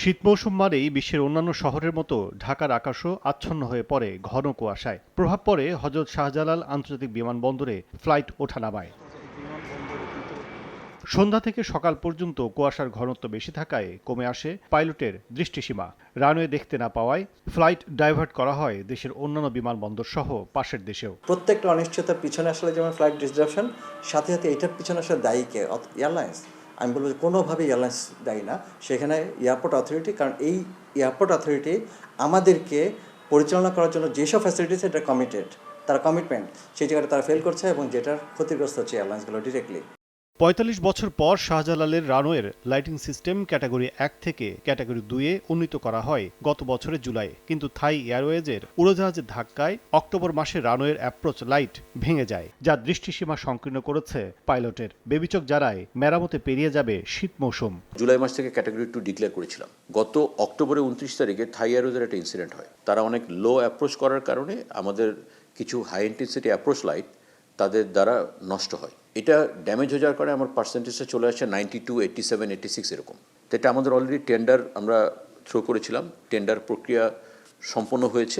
শীত মৌসুম মানেই বিশ্বের অন্যান্য শহরের মতো ঢাকার আকাশও আচ্ছন্ন হয়ে পড়ে ঘন কুয়াশায়। প্রভাব পড়ে হযরত শাহজালাল আন্তর্জাতিক বিমানবন্দরে ফ্লাইট ওঠানামায়। সন্ধ্যা থেকে সকাল পর্যন্ত কুয়াশার ঘনত্ব বেশি থাকায় কমে আসে পাইলটের দৃষ্টিসীমা। রানওয়ে দেখতে না পাওয়ায় ফ্লাইট ডাইভার্ট করা হয় দেশের অন্যান্য বিমানবন্দর সহ পাশের দেশেও। প্রত্যেকটা অনিশ্চয়তার পিছনে আসলে যেমন ফ্লাইট ডিসরাপশন, সাথে সাথে এটার পিছনে আসলে দায়ী কে? এয়ারলাইন্স। আমি বলবো যে কোনোভাবেই এয়ারলাইন্স দায়ী না, সেখানে এয়ারপোর্ট অথরিটি। কারণ এই এয়ারপোর্ট অথরিটি আমাদেরকে পরিচালনা করার জন্য যেসব ফ্যাসিলিটিস এটা কমিটেড, তারা কমিটমেন্ট, সেই জায়গাটা তারা ফেল করছে এবং যেটার ক্ষতিগ্রস্ত হচ্ছে এয়ারলাইন্সগুলো ডিরেক্টলি। ৪৫ বছর পর শাহজালালের রানওয়ের লাইটিং সিস্টেম ক্যাটাগরি ১ থেকে ক্যাটাগরি ২ এ উন্নীত করা হয় গত বছরের জুলাইয়ে। কিন্তু থাই এয়ারওয়েজের উড়োজাহাজের ধাক্কায় অক্টোবর মাসে রানওয়ের অ্যাপ্রোচ লাইট ভেঙে যায়, যা দৃষ্টিসীমা সংকীর্ণ করেছে পাইলটের। বেবিচক জানায় মেরামতে পেরিয়ে যাবে শীত মৌসুম। জুলাই মাস থেকে ক্যাটাগরি 2 ডিক্লেয়ার করেছিলাম। গত অক্টোবরে ২৯ তারিখে থাই এয়ারওয়েজের একটা ইনসিডেন্ট হয়। তারা অনেক লো অ্যাপ্রোচ করার কারণে আমাদের কিছু হাই ইন্টেন্সিটি অ্যাপ্রোচ লাইট তাদের দ্বারা নষ্ট হয়। এটা ড্যামেজ হয়ে যাওয়ার কারণে আমার পার্সেন্টেজটা চলে আসছে 92, 87, 86 এরকম। তো এটা আমাদের অলরেডি টেন্ডার আমরা থ্রো করেছিলাম, টেন্ডার প্রক্রিয়া সম্পন্ন হয়েছে।